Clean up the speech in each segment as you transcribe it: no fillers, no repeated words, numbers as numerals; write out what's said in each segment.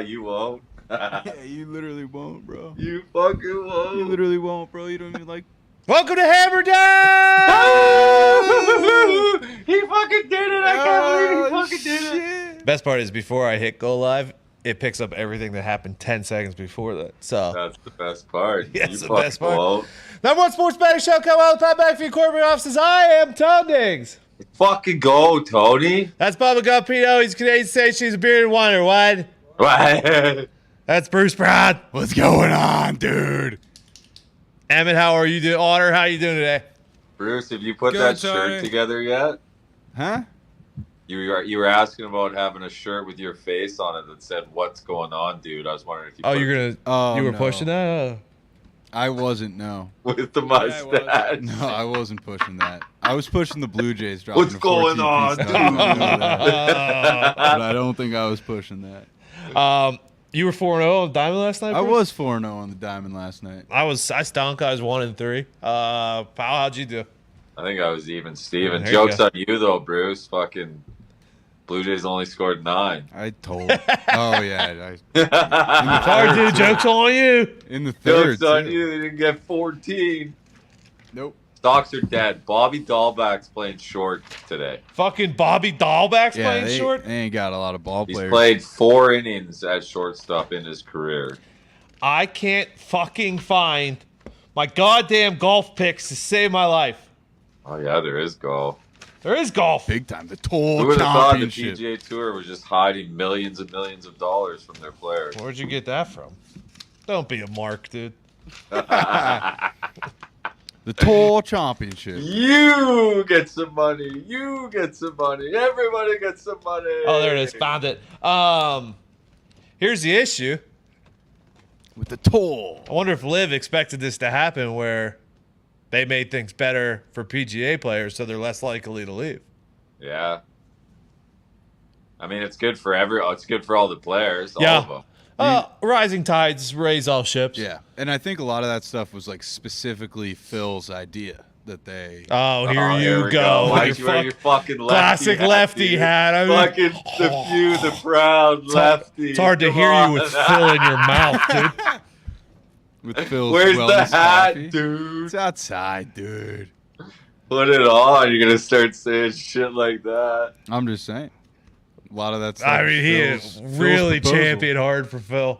You won't. Yeah, you literally won't, bro. You fucking won't. You literally won't, bro. You don't even like. Welcome to Hammer Dahn! He fucking did it! I can't believe he fucking did it! Best part is before I hit go live, it picks up everything that happened 10 seconds before that. So That's the best part. Yeah, You it's the fucking best part. won't. Number one sports betting show come out of the Pat McAfee corporate offices. I am Tom Diggs. Fucking go, Tony. That's Bubba Gumpino. He's a Canadian station. He's a bearded wonder. What? What? That's Bruce Brown. What's going on, dude? Emmett, how are you doing? Otter, how are you doing today? Bruce, have you put Good, that Tony. shirt together yet? Huh? You were asking about having a shirt with your face on it that said "What's going on, dude?" I was wondering if you. Oh, put you're it gonna? You were no. pushing that? I wasn't. No. with the I was. mustache. No, I wasn't pushing that. I was pushing the Blue Jays dropping What's a going 14-piece on, down. dude? I know that. Oh. But I don't think I was pushing that. You were 4-0 on Diamond last night. I Bruce? was 4-0 on the Diamond last night. I stunk. I was 1-3. Pal, how'd you do? I think I was even. Steven. There you Joke's go. on you though, Bruce. Fucking Blue Jays only scored 9. I told. Oh yeah, Sorry, dude. Joke's on you. in the third. Joke's on too. you. They didn't get 14. Nope. Stocks are dead. Bobby Dahlback's playing short today. Fucking Bobby Dahlback's Yeah, playing short. they ain't got a lot of ball He's players. played 4 innings at shortstop in his career. I can't fucking find my goddamn golf picks to save my life. Oh yeah, there is golf. There is golf. Big time. The Who total would have thought the championship. PGA Tour was just hiding millions and millions of dollars from their players? Where'd you get that from? Don't be a mark, dude. The total championship. You get some money. You get some money. Everybody gets some money. Oh, there it is. Found it. Here's the issue. With the toll. I wonder if Liv expected this to happen where they made things better for PGA players so they're less likely to leave. Yeah. I mean, it's good for it's good for all the players, Yeah. all of them. Rising tides raise all ships. Yeah, and I think a lot of that stuff was like specifically Phil's idea that they. Oh, here Oh, you we go. Why With you wear your fucking lefty classic hat, lefty dude? hat. I mean, Fucking the few, the proud lefty. it's hard to Come hear on. you with Phil in your mouth, dude. With Phil's Where's the wellness hat, coffee. dude? It's outside, dude. Put it on. You're gonna start saying shit like that. I'm just saying. A lot of that stuff. I mean, he Phil's- is really Phil's proposal. championed hard for Phil.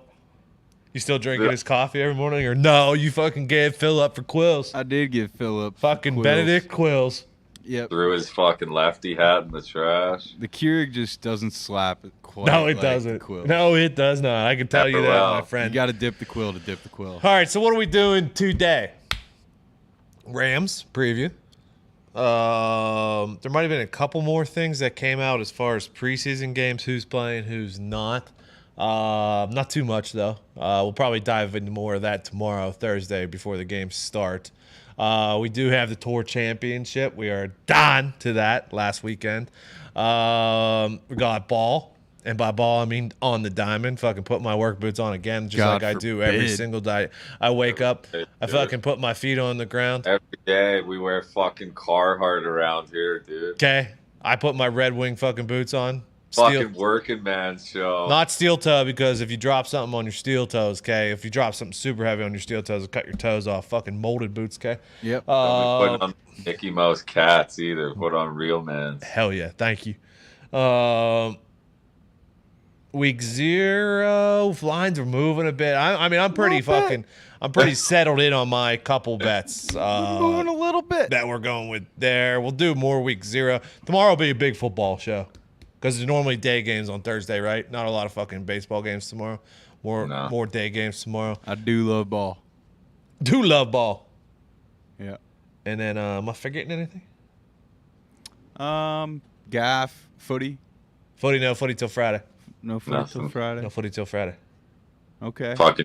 You still drinking his coffee every morning? Or no, you fucking gave Phil up for Quills. I did give Philip Fucking Benedict Quills. Yep. Threw his fucking lefty hat in the trash. The Keurig just doesn't slap it quite. No, it like doesn't. The quill. No, it does not. I can tell you Never that, will. my You friend. got to dip the quill to dip the quill. All right, so what are we doing today? Rams preview. There might have been a couple more things that came out as far as preseason games, who's playing, who's not. Not too much though. We'll probably dive into more of that tomorrow, Thursday, before the games start. We do have the Tour Championship. We are done to that last weekend. We got ball, and by ball I mean on the diamond. Fucking put my work boots on again, just God like I do every forbid. single day. I wake up, I fucking put my feet on the ground. Every day we wear fucking Carhartt around here, dude. Okay, I put my Red Wing fucking boots on. Fucking working man show. Not steel toe, because if you drop something on your steel toes, okay, if you drop something super heavy on your steel toes, it'll cut your toes off. Fucking molded boots, okay. Yep. Don't be putting on Mickey Mouse cats either. Put on real man's. Hell yeah, thank you. Week 0 lines are moving a bit. I mean, I'm pretty settled in on my couple bets. Moving a little bit. That we're going with there. We'll do more week 0. Tomorrow will be a big football show because there's normally day games on Thursday, right? Not a lot of fucking baseball games tomorrow. More day games tomorrow. I do love ball. Do love ball. Yeah. And then, am I forgetting anything? Gaff, footy. Footy, no footy till Friday. No footy till Nothing. Friday. No footy till Friday. Okay. Fucking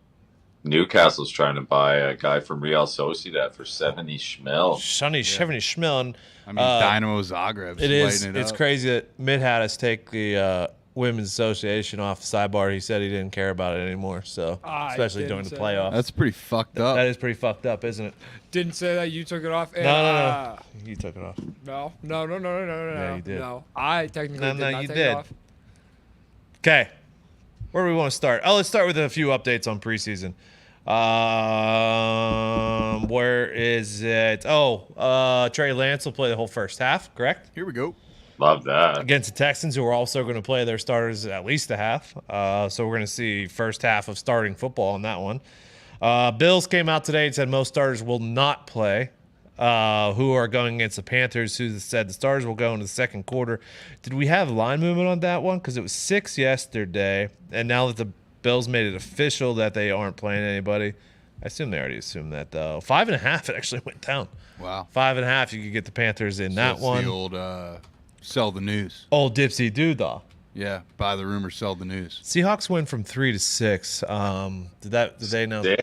Newcastle's trying to buy a guy from Real Sociedad for 70 schmil. Sonny Chevy Schmill. And, I mean, Dynamo Zagreb's it is. lighting it It's up. crazy that Mitt had us take the Women's Association off the sidebar. He said he didn't care about it anymore. So, I especially didn't during the say playoffs. That's pretty fucked up. That is pretty fucked up, isn't it? Didn't say that. You took it off. And, No. You took it off. No. Yeah, you did. No, I technically No, did no, not you take did. it off. Okay. Where do we want to start? Oh, let's start with a few updates on preseason. Where is it? Oh, Trey Lance will play the whole first half, correct? Here we go. Love that. Against the Texans, who are also going to play their starters at least a half. So we're going to see first half of starting football on that one. Bills came out today and said most starters will not play, who are going against the Panthers, who said the starters will go into the second quarter. Did we have line movement on that one? Because it was 6 yesterday, and now that the Bills made it official that they aren't playing anybody, I assume they already assumed that, though. 5.5, it actually went down. Wow. 5.5, you could get the Panthers in that That's one. the old sell the news. Old Dipsy Doodah. Yeah, buy the rumor, sell the news. Seahawks went from 3 to 6. Did they know?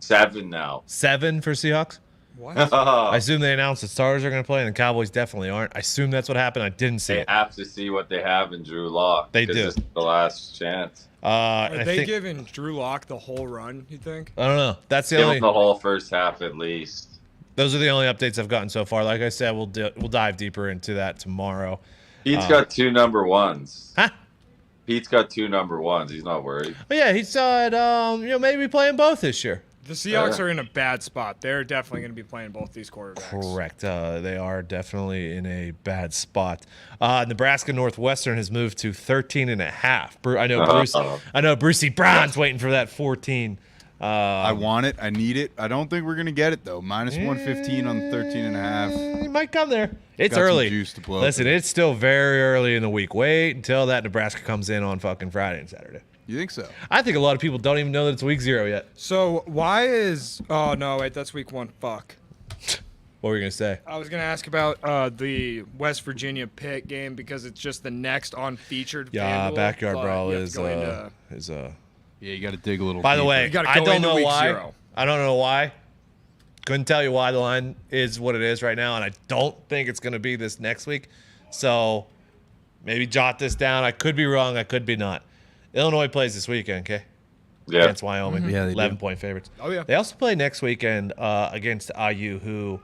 7 now. 7 for Seahawks? What? I assume they announced the starters are going to play, and the Cowboys definitely aren't. I assume that's what happened. I didn't see They it. have to see what they have in Drew Lock. They do. This is the last chance. Are I they think, giving Drew Lock the whole run, you think? I don't know. That's the Give only. them the whole first half at least. Those are the only updates I've gotten so far. Like I said, we'll dive deeper into that tomorrow. Pete's got 2 number ones. Huh? Pete's got 2 number ones. He's not worried. But yeah, he said, maybe playing both this year. The Seahawks are in a bad spot. They're definitely going to be playing both these quarterbacks. Correct. They are definitely in a bad spot. Nebraska Northwestern has moved to 13.5. I know Brucey Brown's waiting for that 14. I want it. I need it. I don't think we're going to get it, though. Minus 115 on the 13.5. He might come there. It's Got some early. juice to blow. Listen, it's still very early in the week. Wait until that Nebraska comes in on fucking Friday and Saturday. You think so? I think a lot of people don't even know that it's week 0 yet. So why is... Oh, no, wait, that's week 1. Fuck. What were you going to say? I was going to ask about the West Virginia Pitt game because it's just the next on-featured Yeah, FanDuel, Backyard but Brawl you have to is go into- Yeah, you got to dig a little By the deeper. way, You gotta I go don't into know week why. 0. I don't know why. Couldn't tell you why the line is what it is right now, and I don't think it's going to be this next week. So maybe jot this down. I could be wrong. I could be not. Illinois plays this weekend, okay? Yeah. Against Wyoming. Yeah, they do. 11-point favorites. Oh, yeah. They also play next weekend against IU, who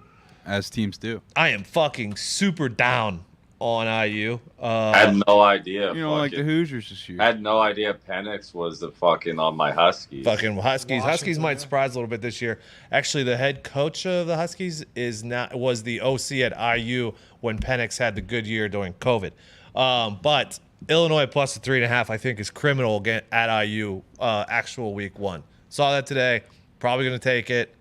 As teams do. I am fucking super down on IU. I had no idea. You know, like the Hoosiers this year. I had no idea Penix was the fucking on my Huskies. Fucking Huskies. Huskies Washington, might yeah. surprise a little bit this year. Actually, the head coach of the Huskies was the OC at IU when Penix had the good year during COVID. But Illinois plus the 3.5, I think, is criminal at IU. Actual week 1. Saw that today. Probably going to take it.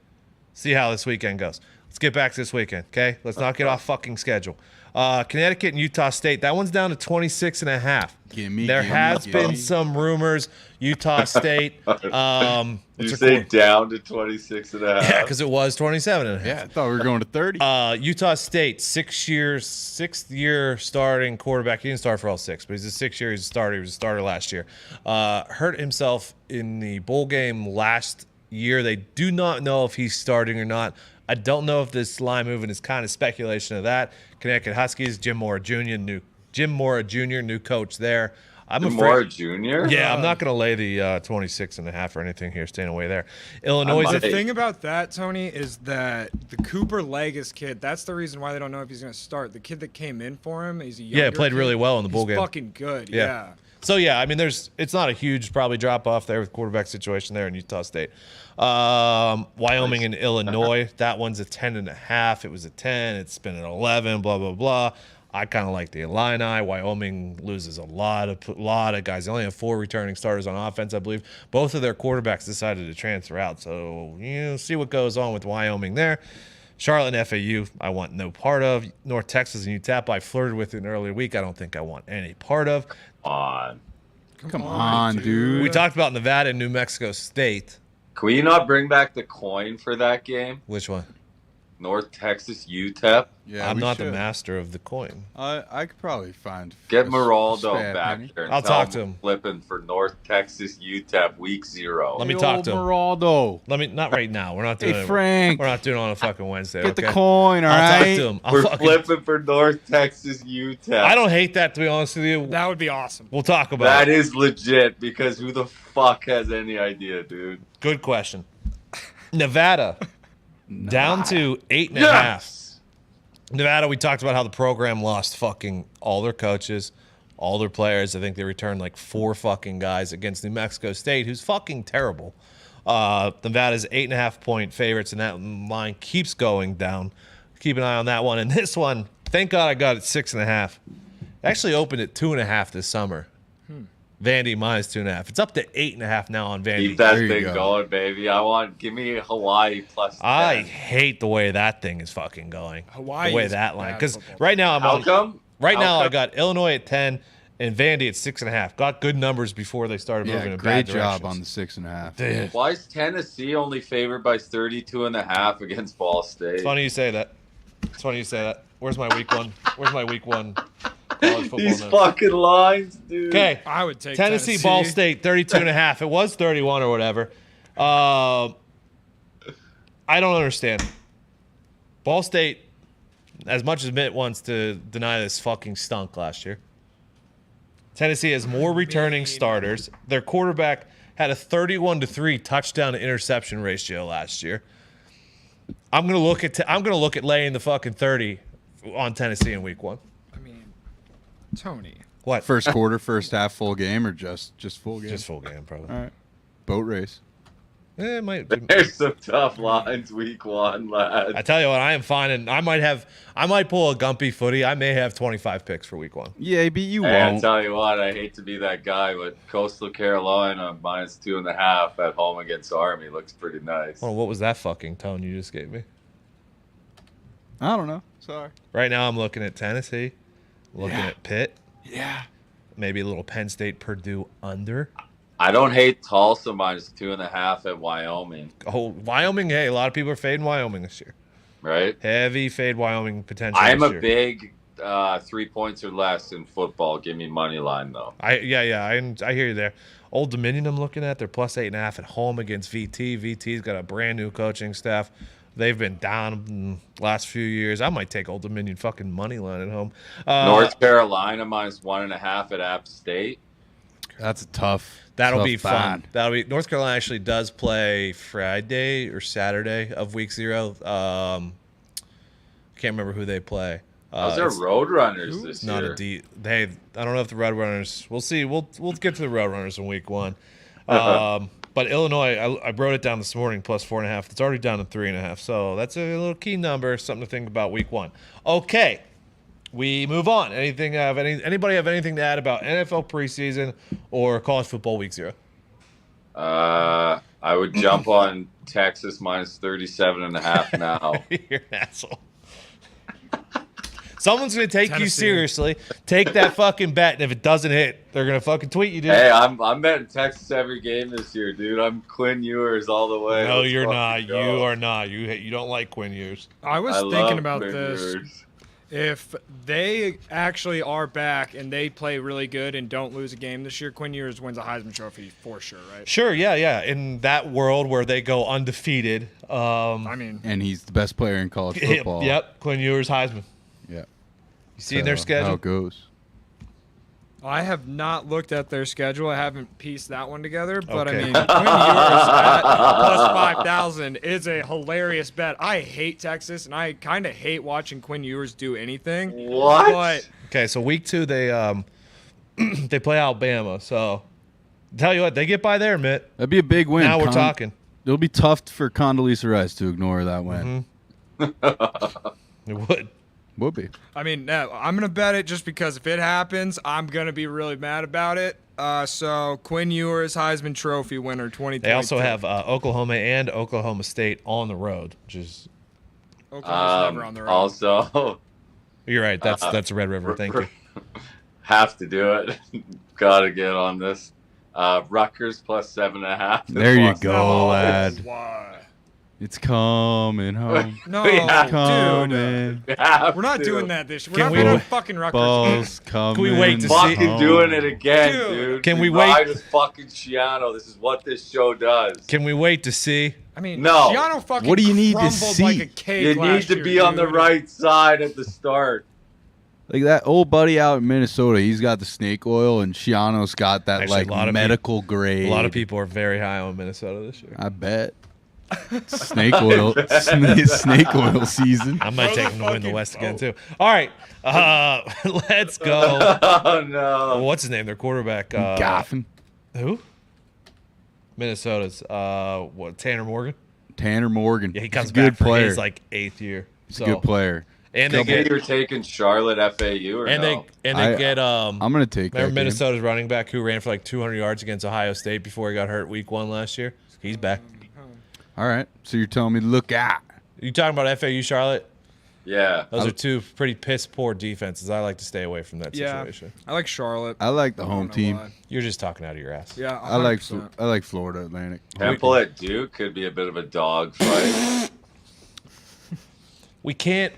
See how this weekend goes. Let's get back to this weekend, okay? Let's not get off fucking schedule. Connecticut and Utah State. That one's down to 26.5. There has been some rumors. Utah State. Did you say down to 26.5? Yeah, because it was 27.5. Yeah, I thought we were going to 30. Utah State, sixth year starting quarterback. He didn't start for all 6, but he's a 6 year. He's a starter. He was a starter last year. Hurt himself in the bowl game last year. They do not know if he's starting or not. I don't know if this line movement is kind of speculation of that. Connecticut Huskies, Jim Mora Jr., new coach there. I'm afraid. Mora Jr.? Yeah, I'm not going to lay the 26.5 or anything here. Staying away there. Illinois. The thing about that, Tony, is that the Cooper Legis kid, that's the reason why they don't know if he's going to start. The kid that came in for him, he's a younger played kid. really well in the bowl He's game. fucking good, yeah. So, yeah, I mean, it's not a huge probably drop off there with quarterback situation there in Utah State. Wyoming and Illinois, that one's a 10.5. It was a 10. It's been an 11, blah, blah, blah. I kind of like the Illini. Wyoming loses a lot of guys. They only have 4 returning starters on offense, I believe. Both of their quarterbacks decided to transfer out. So, see what goes on with Wyoming there. Charlotte and FAU, I want no part of. North Texas and UTEP, I flirted with in an earlier week. I don't think I want any part of. Come on, dude. We talked about Nevada and New Mexico State. Can we not bring back the coin for that game? Which one? North Texas UTEP? Yeah, I'm we not should. the master of the coin. I could probably find. Get a Meraldo spare back penny. there. And I'll tell talk to him. Flipping for North Texas UTEP week 0. Let me Hey, talk old to him. Meraldo. Not right now. We're not doing Hey, it. Frank. We're not doing it on a fucking Wednesday. Get okay? the coin, all I'll right? talk to him. We're flipping for North Texas UTEP. I don't hate that, to be honest with you. That would be awesome. We'll talk about That it. is legit because who the fuck has any idea, dude? Good question. Nevada, down to 8.5. Yes! Nevada, we talked about how the program lost fucking all their coaches, all their players. I think they returned like 4 fucking guys against New Mexico State, who's fucking terrible. Nevada's 8.5-point favorites, and that line keeps going down. Keep an eye on that one. And this one, thank God I got it 6.5. Actually opened at 2.5 this summer. Vandy minus 2.5. It's up to 8.5 now on Vandy. Keep that thing going, baby. Give me Hawaii plus 10. I hate the way that thing is fucking going. Hawaii the way is that line, bad because football. right now I'm How on. come? Right How now I come? got Illinois at 10 and Vandy at 6.5. Got good numbers before they started moving Yeah, in great bad job directions. on the 6.5. Dude. Why is Tennessee only favored by 32.5 against Ball State? It's funny you say that. Where's my week one? Where's my week one college football These notes? fucking lines, dude. Okay. I would take Tennessee Ball State 32.5. It was 31 or whatever. I don't understand. Ball State, as much as Mitt wants to deny this, fucking stunk last year. Tennessee has more returning starters. Their quarterback had a 31-3 touchdown to interception ratio last year. I'm gonna look at laying the fucking 30 on Tennessee in week 1. I mean, Tony. What? First quarter, first half, full game, or just full game? Just full game, probably. All right. Boat race. It might. There's some tough lines week 1, lads. I tell you what, I am fine, and I might pull a Gumpy footy. I may have 25 picks for week 1. Yeah, but you Hey, I won't. tell you what, I hate to be that guy, but Coastal Carolina minus 2.5 at home against Army looks pretty nice. Well, what was that fucking tone you just gave me? I don't know. Sorry. Right now, I'm looking at Tennessee, looking at Pitt, Yeah. maybe a little Penn State Purdue under. I don't hate Tulsa minus 2.5 at Wyoming, Oh, Wyoming! Hey, a lot of people are fading Wyoming this year. right? Heavy fade Wyoming potential. I'm this a year. big 3 points or less in football. Give me money line though. I hear you there. Old Dominion, I'm looking at. They're plus 8.5 at home against VT. VT's got a brand new coaching staff. They've been down in the last few years. I might take Old Dominion fucking money line at home. North Carolina minus 1.5 at App State. That's a tough. That'll tough be fun. bad. That'll be North Carolina actually does play Friday or Saturday of week 0. Can't remember who they play. How's their It's Roadrunners this not year? a D. They I don't know if the Roadrunners. We'll see. We'll get to the Roadrunners in week 1. But Illinois, I wrote it down this morning plus 4.5. It's already down to 3.5. So that's a little key number, something to think about week 1. Okay. We move on. Anybody have anything to add about NFL preseason or college football week 0? I would jump on Texas minus 37.5 now. You're an asshole. Someone's going to take you Tennessee. seriously. Take that fucking bet, and if it doesn't hit, they're going to fucking tweet you, dude. Hey, I'm betting Texas every game this year, dude. I'm Quinn Ewers all the way. No, Let's you're fucking not. go. You are not. You don't like Quinn Ewers. I was I thinking love about Quinn this. Ewers. If they actually are back and they play really good and don't lose a game this year, Quinn Ewers wins a Heisman Trophy for sure, right? Sure, yeah. In that world where they go undefeated, I mean, And he's the best player in college football. yep, Quinn Ewers Heisman. Yeah. You see their How schedule? it goes. I have not looked at their schedule. I haven't pieced that one together, but Okay. I mean, Quinn Ewers at plus 5,000 is a hilarious bet. I hate Texas, and I kind of hate watching Quinn Ewers do anything. What? But Okay, so week 2 they they play Alabama. So tell you what, they get by there, Mitt. That'd be a big win. Now we're talking. It'll be tough for Condoleezza Rice to ignore that win. It would. Would be. I mean, no, I'm gonna bet it just because if it happens, I'm gonna be really mad about it. So Quinn Ewers, Heisman Trophy winner, 2022. They also have Oklahoma and Oklahoma State on the road, which is Oklahoma's never on their own. Also, you're right. That's Red River. Thank you. have to do it. Gotta get on this. Rutgers plus 7.5. There you Plus go, No, lad. Why? It's coming home. No, We have dude. Coming. Have We're not to. doing that this year. Can We're we- not doing fucking Rutgers. Balls coming. we wait to see- Fucking doing it home. again, Dude. dude. Can we ride wait- as fucking Shiano. This is what this show does. Can we wait to see? I mean, No. Gianno fucking What do you need to crumbled see? like a cake You need last to year, be on the dude. right side at the start. Like that old buddy out in Minnesota, he's got the snake oil, and Shiano's got that Actually, a lot of medical grade. A lot of people are very high on Minnesota this year. I bet. Snake oil. Snake oil season. I might take them to win the West again too. All right, let's go. Oh no. What's his name? Their quarterback. Goffin. Who? Minnesota's. What? Tanner Morgan. Tanner Morgan. Yeah, he comes He's a good back for player. his like 8th year. He's a good player. And they Okay, get you're taking Charlotte FAU or and no? they get I'm gonna take that. remember game. Minnesota's running back who ran for like 200 yards against Ohio State before he got hurt week 1 last year. He's back. All right. So you're telling me to look out. You talking about FAU Charlotte? Yeah. Those are two pretty piss poor defenses. I like to stay away from that situation. I like Charlotte. I like the I home don't know team. why. You're just talking out of your ass. Yeah, I like 100%. Florida Atlantic. Temple at Duke could be a bit of a dog fight. You can't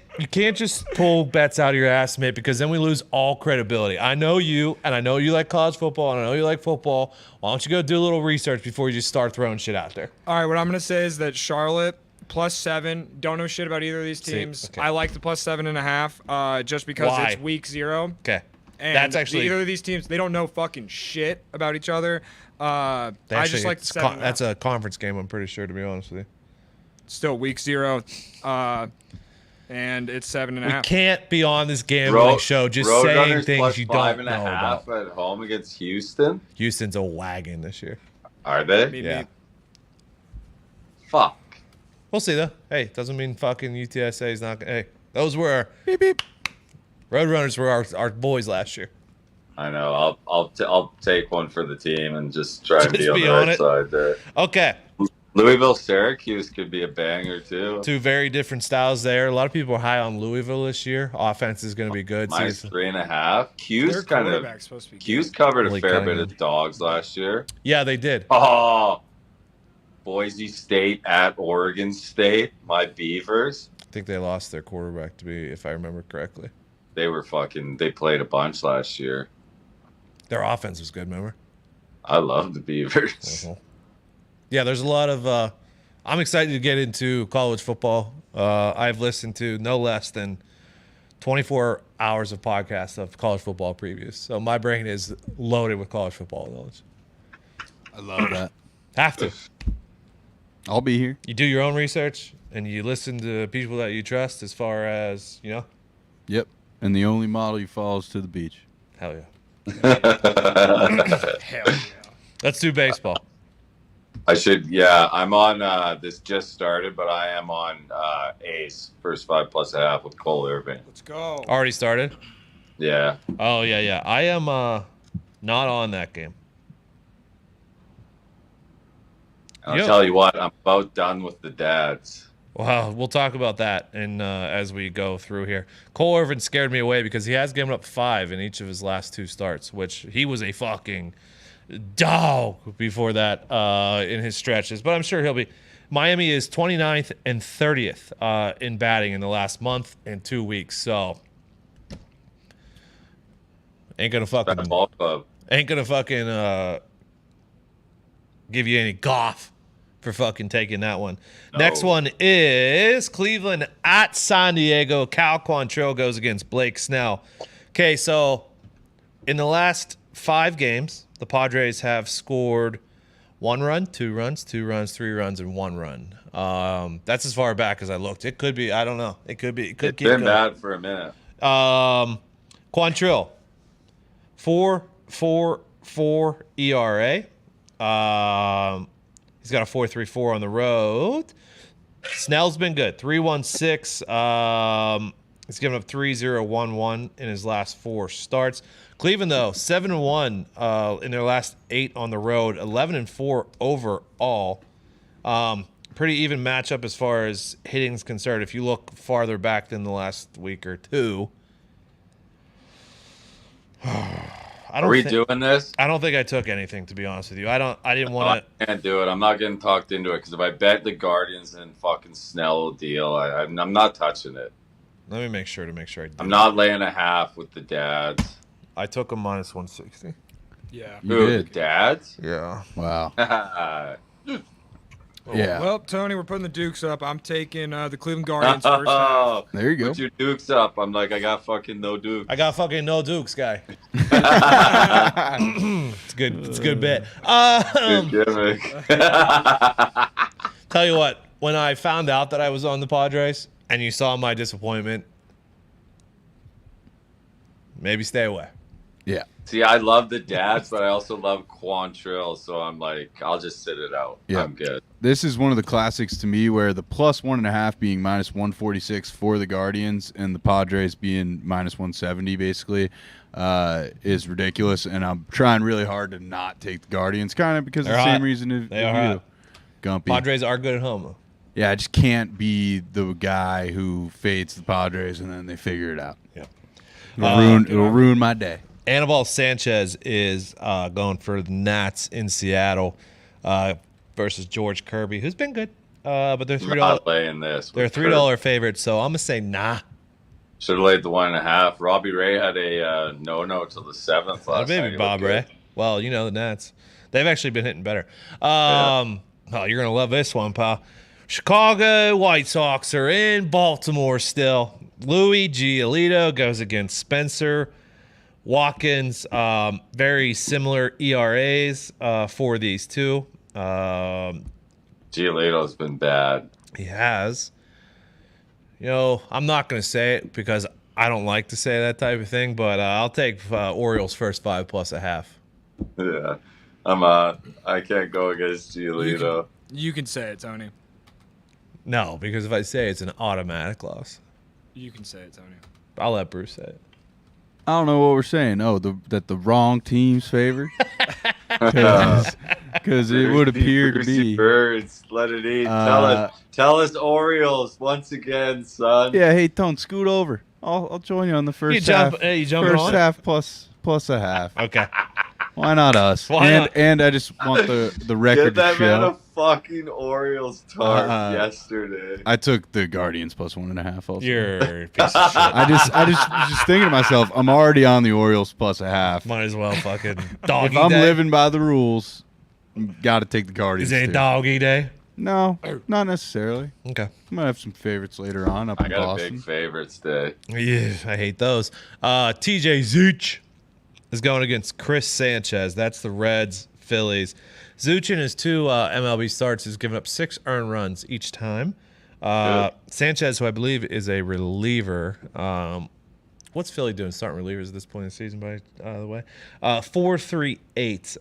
just pull bets out of your ass, mate, because then we lose all credibility. I know you, and I know you like college football, and I know you like football. Why don't you go do a little research before you just start throwing shit out there? All right, what I'm gonna say is that Charlotte +7. Don't know shit about either of these See, teams. okay. I like the +7.5, just because Why? it's week 0. Okay. And That's actually either of these teams, they don't know fucking shit about each other. I just like the 7.5. that's a conference game, I'm pretty sure, to be honest with you. Still week 0, and it's 7.5. We can't be on this gambling show just saying Roadrunners things you don't know +5.5 about. at home against Houston. Houston's a wagon this year. Are they? Maybe- Yeah. Fuck. We'll see, though. Hey, doesn't mean fucking UTSA is not. Hey, those were beep beep. Roadrunners were our boys last year. I know. I'll take one for the team and just try and Just be on be the on right it. side there. Okay. Louisville Syracuse could be a banger too. Two very different styles there. A lot of people are high on Louisville this year. Offense is going to be good. See Minus if- 3.5. Q's Their kind of. quarterback's supposed to be Q's covered Really a fair bit cutting of dogs last year. Yeah, they did. Oh, Boise State at Oregon State. My Beavers. I think they lost their quarterback, to be, if I remember correctly. They played a bunch last year. Their offense was good, remember? I love the Beavers. Yeah, there's a lot of. I'm excited to get into college football. I've listened to no less than 24 hours of podcasts of college football previews. So my brain is loaded with college football knowledge. I love that. Have to. I'll be here. You do your own research and you listen to people that you trust as far as, Yep. And the only model you follow is to the beach. hell yeah. Hell yeah. Let's do baseball. I'm on, this just started, but I am on Ace, first 5+1/2 with Cole Irving. Let's go. Already started? Yeah. Oh, yeah. I am not on that game. I'll Yep. tell you what, I'm about done with the dads. Well, we'll talk about that as we go through here. Cole Irvin scared me away because he has given up 5 in each of his last 2 starts, which he was a fucking dog before that in his stretches. But I'm sure he'll be. Miami is 29th and 30th in batting in the last month and 2 weeks. So ain't gonna That ball club. give you any golf for fucking taking that one. No. Next one is Cleveland at San Diego. Cal Quantrill goes against Blake Snell. Okay, so in the last 5 games, the Padres have scored 1 run, 2 runs, 2 runs, 3 runs, and 1 run. That's as far back as I looked. It could be. I don't know. It could be. It could It's keep been going. bad for a minute. Quantrill, 4.44 ERA. He's got a 4.34 on the road. Snell's been good. 3.16. He's given up 3.011 in his last 4 starts. Cleveland, though, 7-1 in their last 8 on the road, 11-4 overall. Pretty even matchup as far as hitting is concerned. If you look farther back than the last week or 2. Are we doing this? I don't think I took anything, to be honest with you. I didn't want to. I can't do it. I'm not getting talked into it because if I bet the Guardians and fucking Snell deal, I'm not touching it. Let me make sure I do. I'm not laying a half with the dads. I took a minus 160. Yeah. You Who, did. the dads? Yeah. Wow. Oh, Yeah. Well, Tony, we're putting the Dukes up. I'm taking the Cleveland Guardians first half. There you go. Put your Dukes up. I'm like, I got fucking no Dukes. I got fucking no Dukes, guy. It's good. It's a good bet. Good gimmick. Tell you what. when I found out that I was on the Padres and you saw my disappointment, maybe stay away. Yeah. See, I love the dads, but I also love Quantrill, so I'm like, I'll just sit it out. Yeah. I'm good. This is one of the classics to me where the plus 1.5 being minus 146 for the Guardians and the Padres being minus 170 basically is ridiculous. And I'm trying really hard to not take the Guardians, kind of because of the same reason as you, Gumpy. Padres are good at home, though. Yeah, I just can't be the guy who fades the Padres and then they figure it out. Yeah. It'll ruin my day. Anibal Sanchez is going for the Nats in Seattle versus George Kirby, who's been good, but they're Not laying this. They're $3 favorites, so I'm gonna say nah. Should have laid the 1.5. Robbie Ray had a no till the 7th last Maybe night. Bob Ray. Well, you know the Nats. They've actually been hitting better. Oh, you're gonna love this one, pal. Chicago White Sox are in Baltimore still. Louis Giolito goes against Spencer Watkins. Very similar ERAs for these two. Giolito's been bad. He has. You know, I'm not going to say it because I don't like to say that type of thing, but I'll take Orioles first 5 plus a half. Yeah. I can't go against Giolito. You can say it, Tony. No, because if I say it's an automatic loss. You can say it, Tony. I'll let Bruce say it. I don't know what we're saying. Oh, that the wrong team's favored? Because it would appear to be. Birds, let it eat. Tell us Orioles once again, son. Yeah, hey, Tone, scoot over. I'll join you on the first half. You jumping first on? half plus a half. Okay. Why not us? Why not? And I just want the record Get that to man a show. fucking Orioles tarp yesterday. I took the Guardians plus 1.5. Also. You're a piece of shit. I just was just thinking to myself, I'm already on the Orioles plus a half. Might as well fucking doggy If I'm day. living by the rules, got to take the Guardians. Is it too. doggy day? No, not necessarily. Okay. I might have some favorites later on up I in got Boston. a big favorites day. Yeah, I hate those. TJ Zuch is going against Chris Sanchez. That's the Reds, Phillies. Zuch in his 2 MLB starts has given up 6 earned runs each time. Sanchez, who I believe is a reliever. What's Philly doing starting relievers at this point in the season, by the way? 4.38.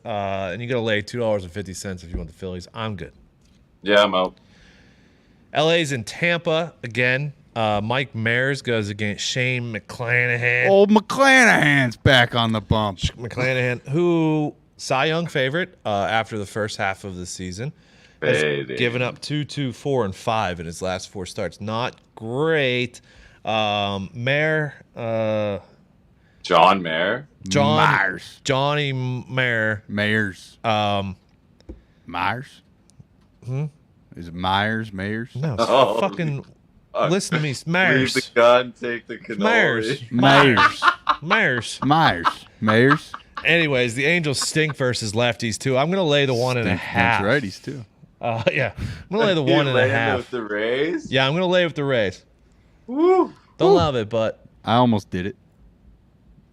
And you got to lay $2.50 if you want the Phillies. I'm good. Yeah, I'm out. LA's in Tampa again. Mike Mayers goes against Shane McClanahan. Old McClanahan's back on the bump. McClanahan, who Cy Young favorite after the first half of the season, has Baby. given up 2, 2, 4, and 5 in his last 4 starts. Not great. Mayer, John Mayer. Myers. Johnny Mayer. Myers. Myers? Is it Myers? Mayers? No, Oh. fucking listen to me, Leave Mayers. the gun, take the cannoli. Myers. Myers. Myers. Myers. Mayers. Anyways, the Angels stink versus lefties too. I'm gonna lay the 1.5. Righties too. Yeah, I'm gonna lay the You 1.5. with the Rays? Yeah, I'm gonna lay with the Rays. Woo. Don't love it, but I almost did it.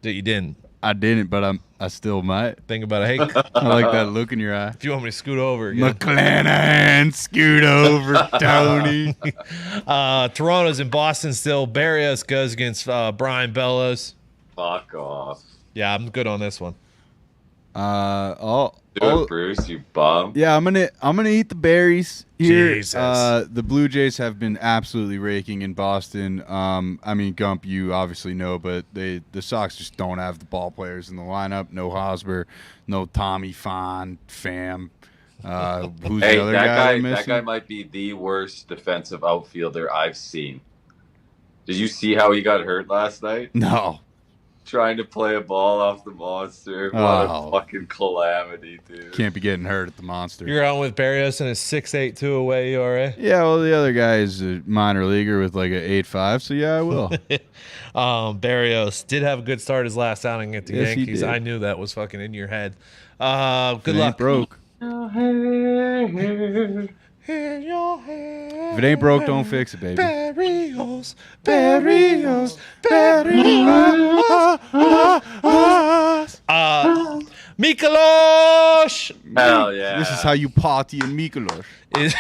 that you didn't. I didn't, but I still might. Think about it. Hey, I like that look in your eye. if you want me to scoot over again. McClanahan, scoot over, Tony. Toronto's in Boston still. Barrios goes against Brian Bellows. Fuck off. Yeah, I'm good on this one. Do it, Bruce, you bum. Yeah, I'm gonna eat the berries here. Jesus. The Blue Jays have been absolutely raking in Boston. I mean, Gump, you obviously know, but the Sox just don't have the ball players in the lineup. No Hosmer, no Tommy Pham. Who's Hey, the other that guy? that guy might be the worst defensive outfielder I've seen. Did you see how he got hurt last night? No. Trying to play a ball off the monster. What Oh. a fucking calamity, dude. Can't be getting hurt at the monster. You're on with Barrios and his 6.82 away ERA. Yeah, well, the other guy is a minor leaguer with like an 8.5, so yeah, I will. Barrios did have a good start his last outing at the Yes, he Yankees. did. I knew that was fucking in your head. Good It luck. ain't broke. If it ain't broke, don't fix it, baby. Barrios, Barrios, Barrios. Mikolos Hell yeah. This is how you party in Mykonos. is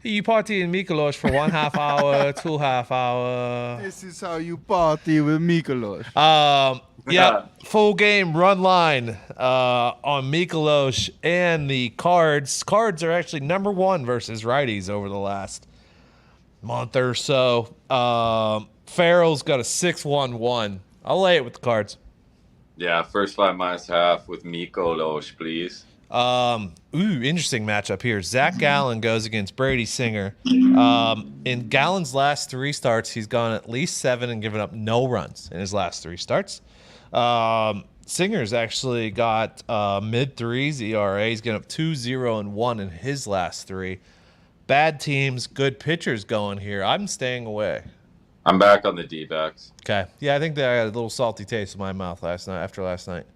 You party in Mykolos for 1/2 hour, 2.5 hour. This is how you party with Mikolos. Yeah, full game run line on Mykolos and the Cards. Cards are actually number 1 versus righties over the last month or so. Farrell's got a 6-1-1. I'll lay it with the Cards. Yeah, first 5 -1/2 with Mikolos, please. Interesting matchup here. Zach Gallen goes against Brady Singer. In Gallen's last 3 starts, he's gone at least 7 and given up no runs in his last 3 starts. Singer's actually got mid-3s ERA. He's given up 2-0-1 in his last 3. Bad teams, good pitchers going here. I'm staying away. I'm back on the D-backs. Okay. Yeah, I think that I got a little salty taste in my mouth after last night.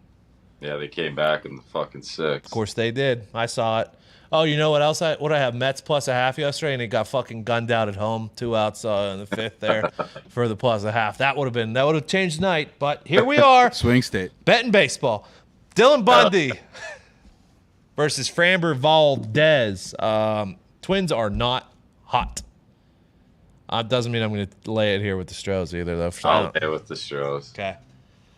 Yeah, they came back in the fucking 6th. Of course they did. I saw it. Oh, you know what else? I have Mets +1/2 yesterday, and it got fucking gunned out at home. 2 outs in the 5th there for the +1/2. That would have changed the night. But here we are. Swing state. Betting baseball. Dylan Bundy versus Framber Valdez. Twins are not hot. Doesn't mean I'm going to lay it here with the Stros either, though. I'll lay with the Stros. Okay.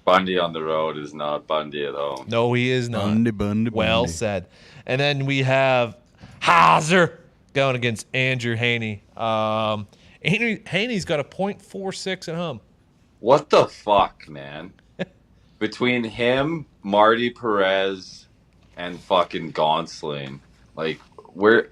Bundy on the road is not Bundy at home. No, he is not. Bundy. Well said. And then we have Hauser going against Andrew Haney. Haney's got a .46 at home. What the fuck, man? Between him, Marty Perez, and fucking Gonsling, like,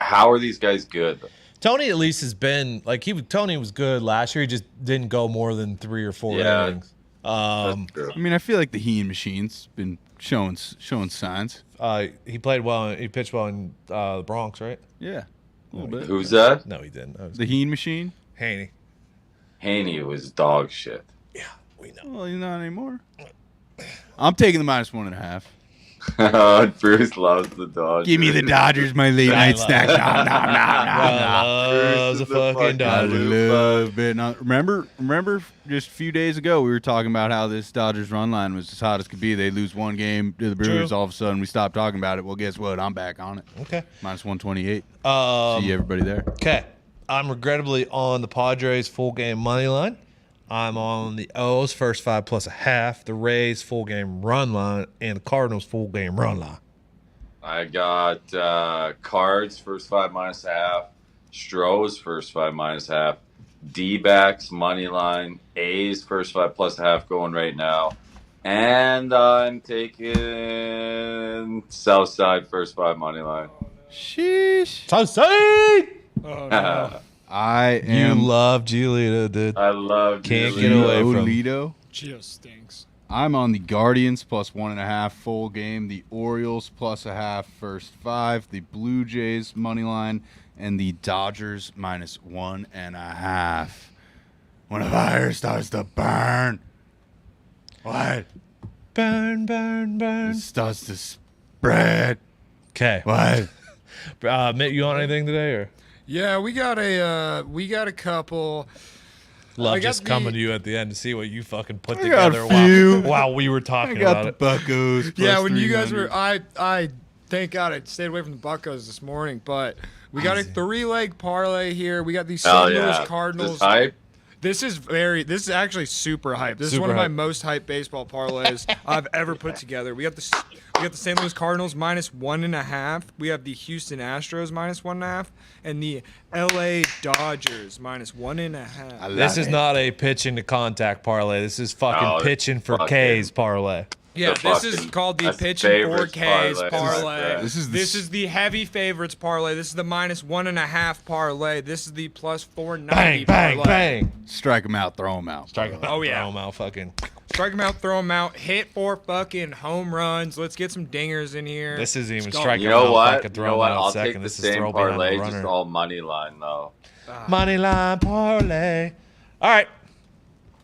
how are these guys good? Tony at least has been like Tony was good last year. He just didn't go more than 3 or 4 innings. That's true. I mean, I feel like the Heen machine's been showing signs. He played well. He pitched well in the Bronx, right? Yeah, a little bit. Who's that? No, he didn't. That was The Heen machine? Haney. Haney was dog shit. Yeah, we know. Well, he's not anymore. I'm taking the -1.5. Bruce loves the Dodgers. Give me the Dodgers, my late night snack. Loves a fucking I Dodger. love it. Now, remember, just a few days ago, we were talking about how this Dodgers run line was as hot as could be. They lose one game to the Brewers, True. all of a sudden we stopped talking about it. Well, guess what? I'm back on it. Okay. -128. See everybody there. Okay. I'm regrettably on the Padres full game money line. I'm on the O's first 5 +1/2, the Rays full game run line, and the Cardinals full game run line. I got Cards first 5 -1/2, Stros first 5 -1/2, D-backs money line, A's first 5 +1/2 going right now, and I'm taking Southside first 5 money line. Sheesh. Southside! Oh no. I You am love Giolito, dude. I love Can't Giolito. get away from- Lido. Gio stinks. I'm on the Guardians +1.5 full game, the Orioles +1/2 first 5, the Blue Jays money line, and the Dodgers -1.5. When a fire starts to burn, what? Burn, burn, burn. It starts to spread. Okay. What? Mitt, you on anything today, or Yeah, we got a couple. love I got just coming the- to you at the end to see what you fucking put I got together a few. while we were I talking got about the it? Buccos. Yeah, plus when you guys 300. were, I thank God I stayed away from the Buccos this morning, but we got a 3-leg parlay here. We got the Hell St. Louis yeah. Cardinals. This hype? This is actually super hype. This is Super one of my hype. most hyped baseball parlays I've ever put together. We got the St. Louis Cardinals -1.5. We have the Houston Astros -1.5, and the LA Dodgers -1.5. This is not a pitching to contact parlay. This is fucking No, pitching for fucking- K's parlay. Yeah, The this is fucking- called the that's pitching favorites 4Ks parlay. parlay. This is the This is the heavy favorites parlay. This is the -1.5 parlay. This is the +490 Bang, bang, parlay. bang. Strike them out, throw them out. Strike him out. Oh, yeah. Throw him out, fucking. Strike them out, throw them out, hit for fucking home runs. Let's get some dingers in here. This isn't even Let's go. strike You him know out. what? Fucking You throw know him what? out I'll second. take the This is same throw behind parlay, the just runner. all money line though. Money line parlay. All right.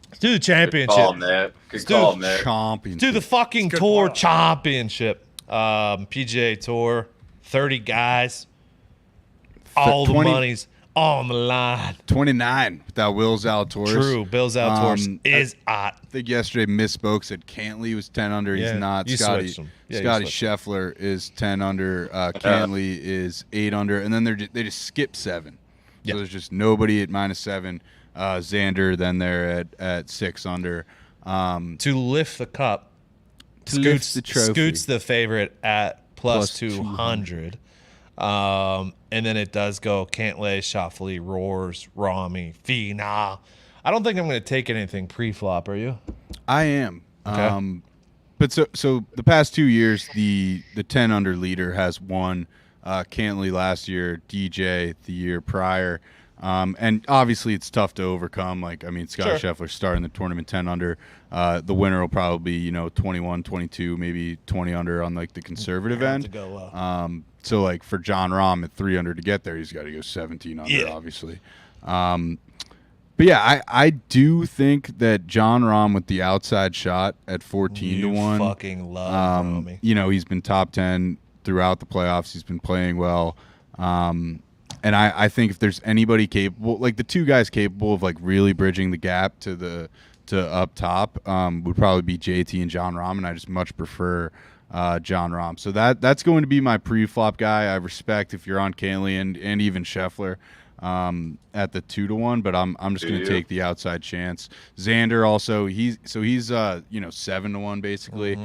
Let's do the Good championship. call, Nick. Good Dude, call, Nick. Champion. Do the fucking Good tour call. championship. PGA Tour. 30 guys. All the 20 money's on the line. 29 without Will Zalatoris. True. Bill Zalatoris is hot. I think yesterday misspoke, said Cantley was 10 under. He's Yeah, not. you Scotty switched him. Yeah, you Scotty switched Scheffler is 10 under. Cantley is 8 under. And then they just skip 7. Yeah. So there's just nobody at -7. Xander then there at 6 under. To lift the cup, To lift the trophy. Scoot's the favorite at plus Plus 200. And then it does go Cantlay, Shoffley, Roars, Rami, Fina. I don't think I'm going to take anything pre-flop. Are you? I am. Okay. But so the past 2 years, the 10 under leader has won. Cantley last year, DJ the year prior. And obviously it's tough to overcome. Like, I mean, Scott Scheffler starting the tournament 10 under. The winner will probably be, 21, 22, maybe 20 under on like the conservative end. To go low. So like for John Rahm at 3 under to get there, he's got to go 17 under, obviously. But yeah, I do think that John Rahm with the outside shot at 14 to 1. Fucking love Rami. He's been top 10 throughout the playoffs. He's been playing well. And I think if there's anybody capable, like the two guys capable of like really bridging the gap to up top, would probably be JT and John Rahm, and I just much prefer John Rahm. So that's going to be my pre-flop guy. I respect if you're on Cantley and even Scheffler at the 2 to 1, but I'm just going to take the outside chance. Xander also he's 7 to 1 basically.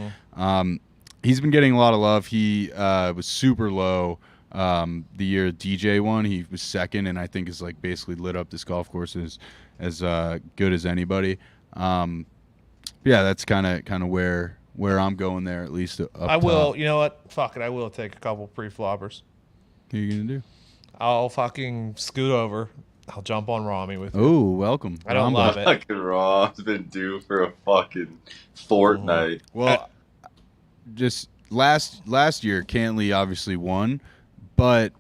He's been getting a lot of love. He was super low. The year DJ won, he was second, and I think is like basically lit up this golf course as good as anybody. Yeah, that's kind of where I'm going there, at least up I will. top. You know what? Fuck it. I will take a couple pre-floppers. What are you gonna do? I'll fucking scoot over. I'll jump on Rami with you. Oh, welcome. I don't Ramba. love it. Fucking Rahm's been due for a fucking fortnight. Well, just last year, Cantley obviously won, but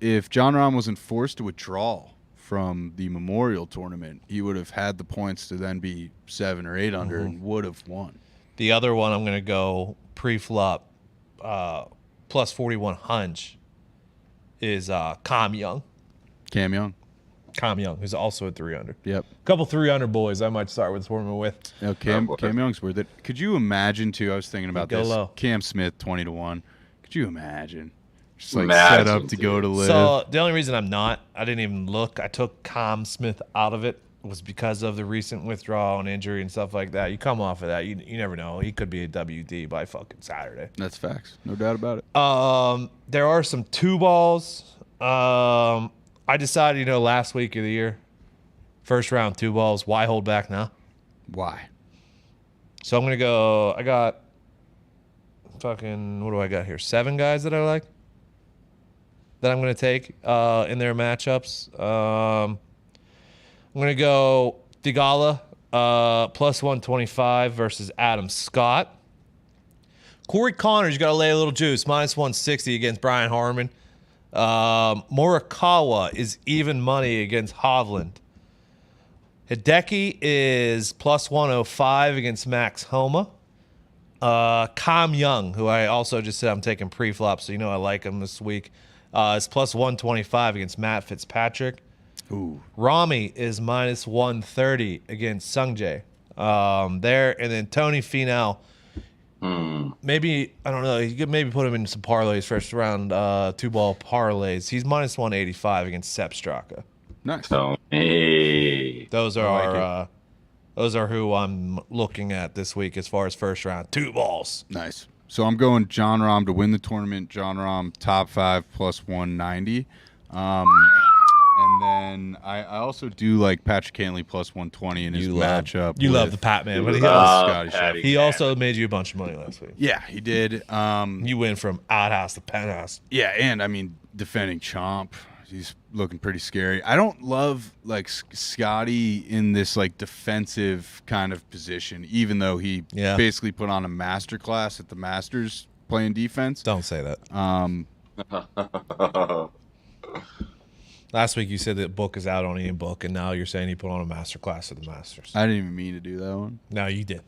if John Rahm wasn't forced to withdraw from the Memorial Tournament, he would have had the points to then be 7 or 8 under and would have won. The other one I'm going to go pre-flop plus 41 hunch is Cam Young. Cam Young. Cam Young, who's also at 3 under. Yep. A couple 3 under boys I might start with this tournament with. No, Cam Young's worth it. Could you imagine, too, I was thinking about Go this, low. Cam Smith 20 to 1. Could you imagine? Just like set up to go to live. So the only reason I didn't even look. I took Cam Smith out of it was because of the recent withdrawal and injury and stuff like that. You come off of that, you never know. He could be a WD by fucking Saturday. That's facts. No doubt about it. There are some 2 balls. I decided, last week of the year, first round 2 balls. Why hold back now? Why? So I'm gonna go. I got fucking. What do I got here? 7 guys that I like. That I'm going to take in their matchups. I'm going to go Thigala plus 125 versus Adam Scott. Corey Connors, you got to lay a little juice, minus 160 against Brian Harmon. Morikawa is even money against Hovland. Hideki is plus 105 against Max Homa. Cam Young, who I also just said I'm taking pre-flop, so I like him this week. Is plus 125 against Matt Fitzpatrick. Ooh. Rami is minus 130 against Sungjae. There, and then Tony Finau. Maybe, I don't know, you could maybe put him in some parlays, first round 2-ball parlays. He's minus 185 against Sepp Straka. Nice. Tony. Those are those are who I'm looking at this week as far as first round 2 balls. Nice. So I'm going John Rahm to win the tournament. John Rahm top 5 plus 190. And then I also do like Patrick Cantley plus 120 in his matchup. You love with the Pat man, but Scotty Patty. Scheffler. he also made you a bunch of money last week. Yeah, he did. You went from outhouse to penthouse. Yeah, and I mean defending Chomp. He's looking pretty scary. I don't love like Scotty in this like defensive kind of position, even though he basically put on a master class at the Masters playing defense. Don't say that. Last week you said that book is out on ebook, and now you're saying he put on a master class at the Masters. I didn't even mean to do that one. No, you did.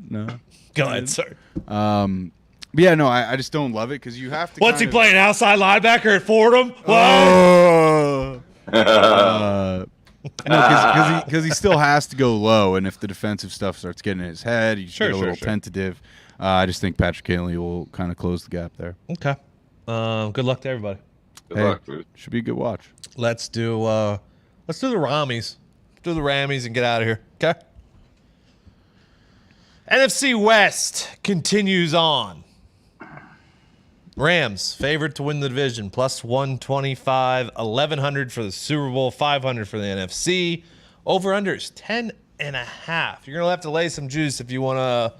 No. Go ahead, sir. But yeah, no, I just don't love it because you have to. What's he playing, outside linebacker at Fordham? What? No, because he still has to go low, and if the defensive stuff starts getting in his head, he's get a little tentative. I just think Patrick Cantley will kind of close the gap there. Okay. Good luck to everybody. Good Hey, luck, Bruce. should be a good watch. Let's do the Rammies. Do the Rammies and get out of here. Okay. NFC West continues on. Rams favored to win the division, plus 125, 1,100 for the Super Bowl, 500 for the NFC. Over-unders 10.5. You're gonna have to lay some juice if you want to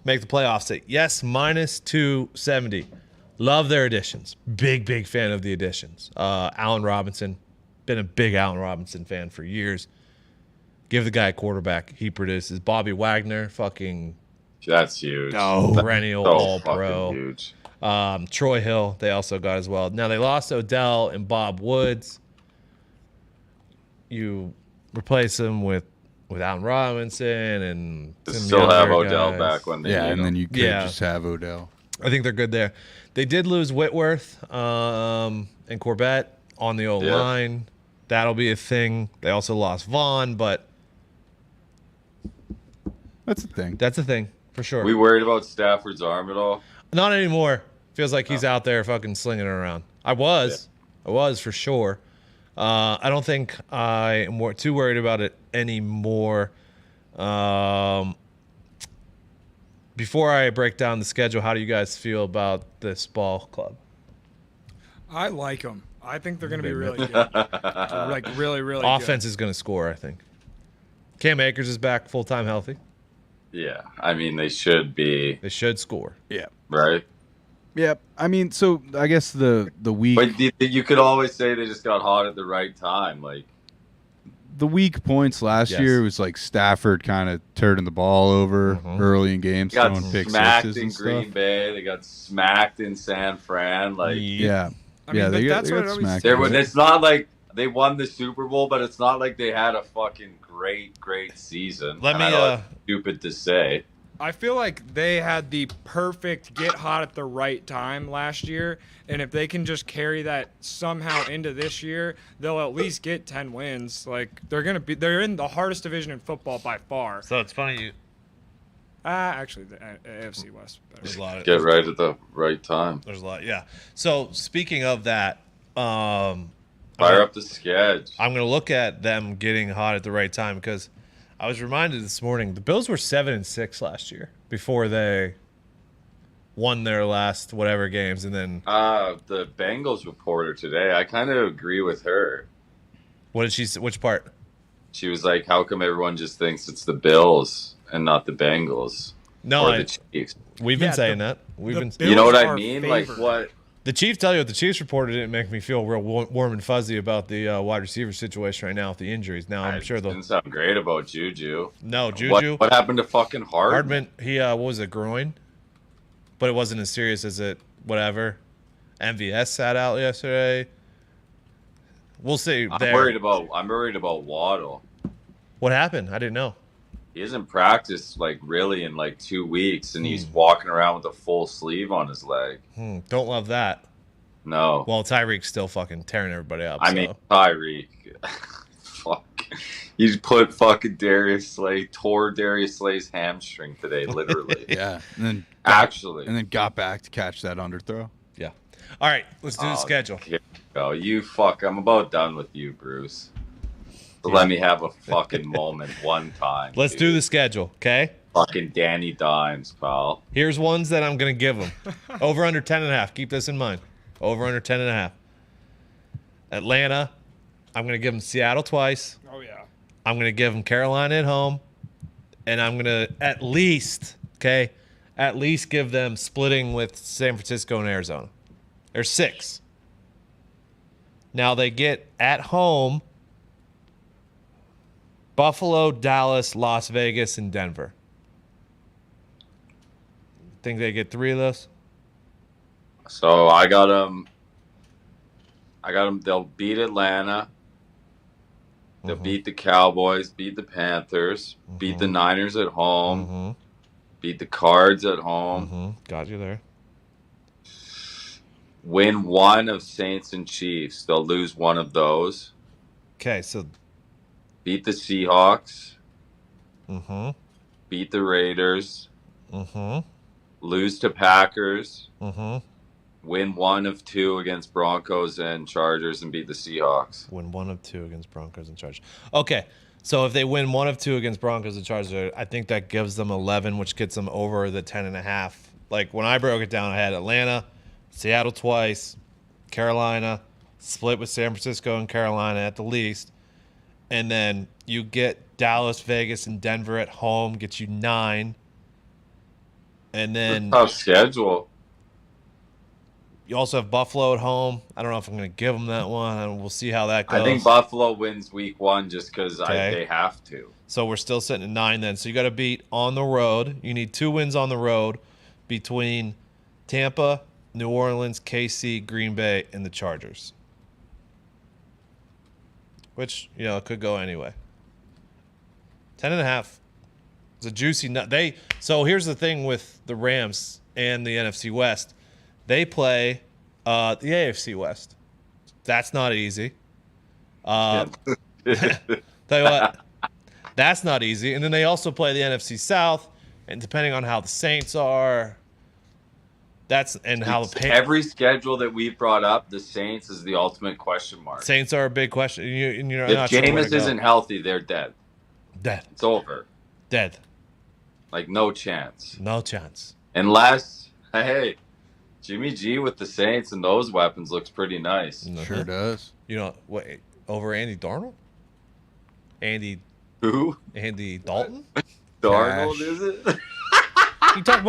make the playoffs. Yes, minus 270. Love their additions. Big fan of the additions. Allen Robinson, been a big Allen Robinson fan for years. Give the guy a quarterback. He produces. Bobby Wagner, fucking That's huge. perennial So all-pro. fucking huge. Troy Hill, they also got as well. Now, they lost Odell and Bob Woods. You replace them with Allen Robinson and To some still have younger Odell guys. back when they Yeah, need and him. then you could just have Odell. I think they're good there. They did lose Whitworth and Corbett on the O-line. That'll be a thing. They also lost Vaughn, but That's the thing. that's a thing for sure. We worried about Stafford's arm at all? Not anymore. Feels like he's out there fucking slinging it around. I was for sure. I don't think I am too worried about it anymore. Before I break down the schedule, how do you guys feel about this ball club? I like them. I think they're going to be really good. Like, really Offense is going to score, I think. Cam Akers is back full-time healthy. Yeah, I mean they should be, They should score. Yeah. right? Yep. I mean, so I guess the weak But you could always say they just got hot at the right time. Like, the weak points last Yes. year was like Stafford kind of turning the ball over early in games, they got throwing pick smacked sixes in and Green stuff. Bay. They got smacked in San Fran. Like, Yeah. I mean, yeah, but they got, that's they what got it always smacked. there in was. it. It's not like they won the Super Bowl, but it's not like they had a fucking great season. Let And me, I know it's stupid to say. I feel like they had the perfect get hot at the right time last year, and if they can just carry that somehow into this year, they'll at least get 10 wins. Like they're in the hardest division in football by far. So it's funny you. Actually, the AFC West. There's a lot of, Get right at the right time. There's a lot, yeah. So speaking of that, Fire up the sketch. I'm going to look at them getting hot at the right time because I was reminded this morning the Bills were 7-6 last year before they won their last whatever games, and then The Bengals reporter today, I kind of agree with her. what did she say? Which part? She was like, "How come everyone just thinks it's the Bills and not the Bengals No, or the Chiefs?" we've been saying that. We've the been. Bills You know what I are mean? favored. Like what? The Chiefs tell you what the Chiefs reported didn't make me feel real warm and fuzzy about the wide receiver situation right now with the injuries. Now I'm sure they'll. Didn't sound great about Juju. No, Juju. What happened to fucking Hardman? Hardman, he what was it, groin? But it wasn't as serious as it. Whatever. MVS sat out yesterday. We'll see. I'm worried about Waddle. What happened? I didn't know. He hasn't practiced like really in like 2 weeks, and he's walking around with a full sleeve on his leg. Don't love that. No, Well, Tyreek's still fucking tearing everybody up. I so. mean Tyreek. Fuck. He put fucking tore Darius Slay's hamstring today, literally. Yeah. And then got back to catch that underthrow. Yeah. All right, let's do the schedule. Here we go. You fuck. I'm about done with you, Bruce. So let me have a fucking moment one time. Let's do the schedule, okay? Fucking Danny Dimes, pal. Here's ones that I'm going to give them. Over under 10.5. Keep this in mind. Over under 10.5. Atlanta, I'm going to give them Seattle twice. Oh yeah. I'm going to give them Carolina at home. And I'm going to at least give them splitting with San Francisco and Arizona. There's 6. Now they get at home Buffalo, Dallas, Las Vegas, and Denver. Think they get 3 of those? So I got them. They'll beat Atlanta. They'll beat the Cowboys, beat the Panthers, beat the Niners at home, beat the Cards at home, Got you there. win one of Saints and Chiefs. They'll lose one of those. Okay, so Beat the Seahawks, mm-hmm, beat the Raiders, mm-hmm, lose to Packers, mm-hmm. win 1 of 2 against Broncos and Chargers and beat the Seahawks. Win 1 of 2 against Broncos and Chargers. Okay, so if they win 1 of 2 against Broncos and Chargers, I think that gives them 11, which gets them over the 10.5. Like when I broke it down, I had Atlanta, Seattle twice, Carolina, split with San Francisco and Carolina at the least, and then you get Dallas, Vegas, and Denver at home, gets you 9, and then Tough schedule. you also have Buffalo at home. I don't know if I'm going to give them that one, and we'll see how that goes. I think Buffalo wins week 1 just because they have to. So we're still sitting at 9 then. So you got to beat on the road. You need 2 wins on the road between Tampa, New Orleans, KC, Green Bay, and the Chargers. Which, it could go anyway. 10.5. It's a juicy nut. So here's the thing with the Rams and the NFC West. They play the AFC West. That's not easy. Tell you what, that's not easy. And then they also play the NFC South, and depending on how the Saints are, every schedule that we've brought up, the Saints is the ultimate question mark. Saints are a big question. And you're if not sure Jameis isn't healthy, they're dead. Dead. It's over. Dead. Like no chance. No chance. Unless, hey, Jimmy G with the Saints and those weapons looks pretty nice. Sure does. Wait, over Andy Darnold? Who? Andy Dalton? Darnold, Cash. is it? You talking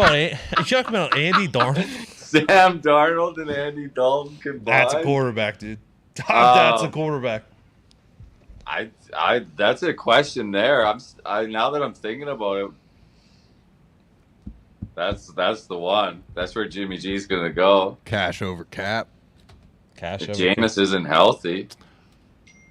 about Andy Darnold? Sam Darnold and Andy Dalton combined. That's a quarterback, dude. That's a quarterback. That's a question there. Now that I'm thinking about it, that's the one. That's where Jimmy G's gonna go. Cash over cap. Cash If over Jameis isn't healthy.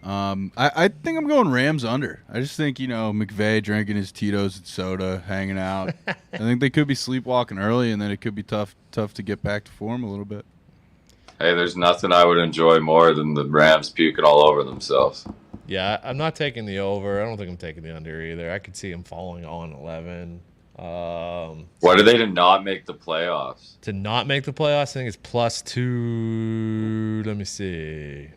I think I'm going Rams under. I just think, McVay drinking his Tito's and soda, hanging out. I think they could be sleepwalking early, and then it could be tough to get back to form a little bit. Hey, there's nothing I would enjoy more than the Rams puking all over themselves. Yeah, I'm not taking the over. I don't think I'm taking the under either. I could see him falling on 11. What are they to not make the playoffs? To not make the playoffs, I think it's +2. Let me see.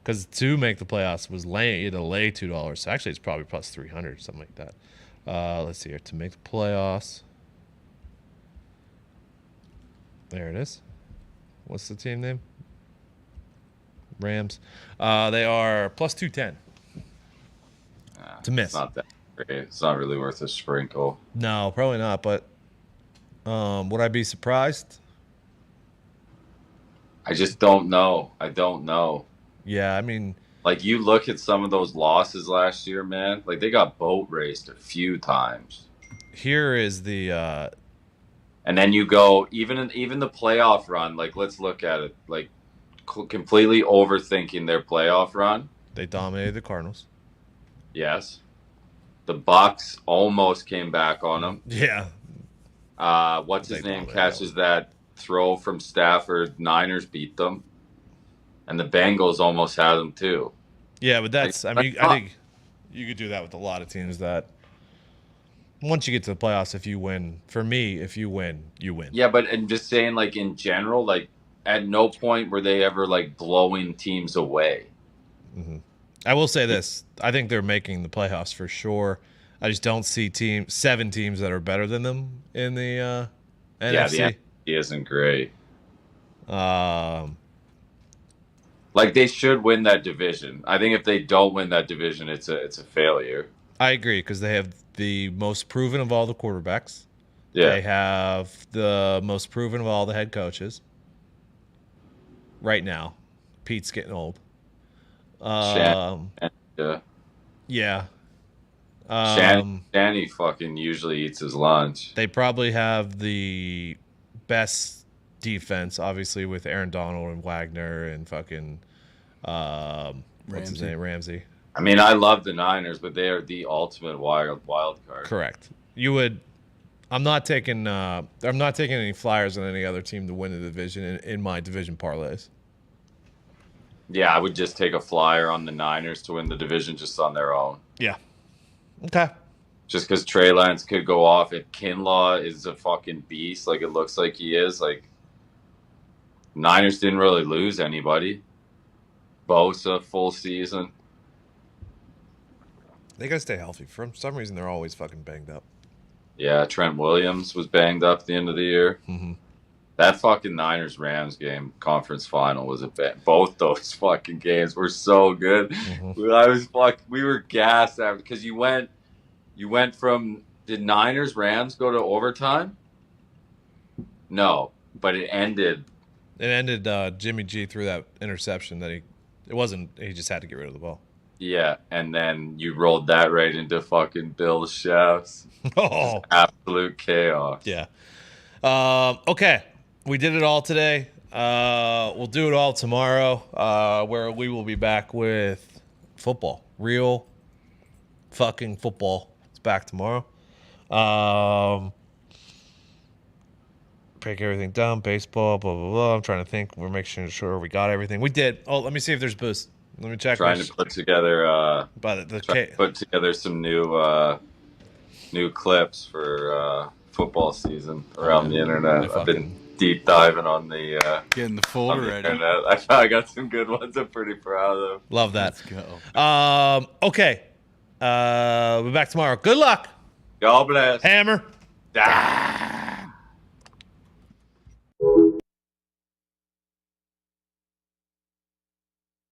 Because to make the playoffs was lay $2. So actually, it's probably +300, something like that. Let's see here. To make the playoffs. There it is. What's the team name? Rams. They are +210. To miss. It's not that great. It's not really worth a sprinkle. No, probably not. But would I be surprised? I just don't know. I don't know. Yeah, I mean, Like, you look at some of those losses last year, man. Like, they got boat raced a few times. here is the And then you go, even the playoff run, like, let's look at it. Like, completely overthinking their playoff run. they dominated the Cardinals. Yes. The Bucks almost came back on them. Yeah. What's his They name dominated catches that throw from Stafford. Niners beat them. And the Bengals almost had them, too. Yeah, but that's I Like, think you could do that with a lot of teams that once you get to the playoffs, if you win, for me, if you win, you win. Yeah, but I'm just saying, like, in general, like, at no point were they ever, like, blowing teams away. I will say this. I think they're making the playoffs for sure. I just don't see 7 teams that are better than them in the NFC. Yeah, the NFC isn't great. Um, Like, they should win that division. I think if they don't win that division, it's a failure. I agree because they have the most proven of all the quarterbacks. Yeah. They have the most proven of all the head coaches. Right now, Pete's getting old. Yeah. Yeah. Shanny fucking usually eats his lunch. They probably have the best defense, obviously, with Aaron Donald and Wagner and fucking what's his name, Ramsey. I mean, I love the Niners, but they are the ultimate wild card. Correct. You would. I'm not taking any flyers on any other team to win the division in my division parlays. Yeah, I would just take a flyer on the Niners to win the division just on their own. Yeah. Okay. Just because Trey Lance could go off. If Kinlaw is a fucking beast, like it looks like he is, like Niners didn't really lose anybody. Bosa, full season. They got to stay healthy. For some reason, they're always fucking banged up. Yeah, Trent Williams was banged up at the end of the year. Mm-hmm. That fucking Niners-Rams game, conference final, was both those fucking games were so good. Mm-hmm. We were gassed after because you went from, did Niners-Rams go to overtime? No, but it ended. It ended Jimmy G threw that interception that he just had to get rid of the ball. Yeah, and then you rolled that right into fucking Bill Chefs. Oh, absolute chaos. Yeah. Okay. We did it all today. We'll do it all tomorrow, where we will be back with football. Real fucking football. It's back tomorrow. Break everything down. Baseball, blah, blah, blah. I'm trying to think. We're making sure we got everything. We did. Oh, let me see if there's boost. Let me check. Trying to put together put together some new clips for football season around the internet. I've been deep diving on the getting the folder ready. Internet. I got some good ones. I'm pretty proud of them. Love that. Let's go. Okay. We'll be back tomorrow. Good luck. God bless. Hammer. Ah.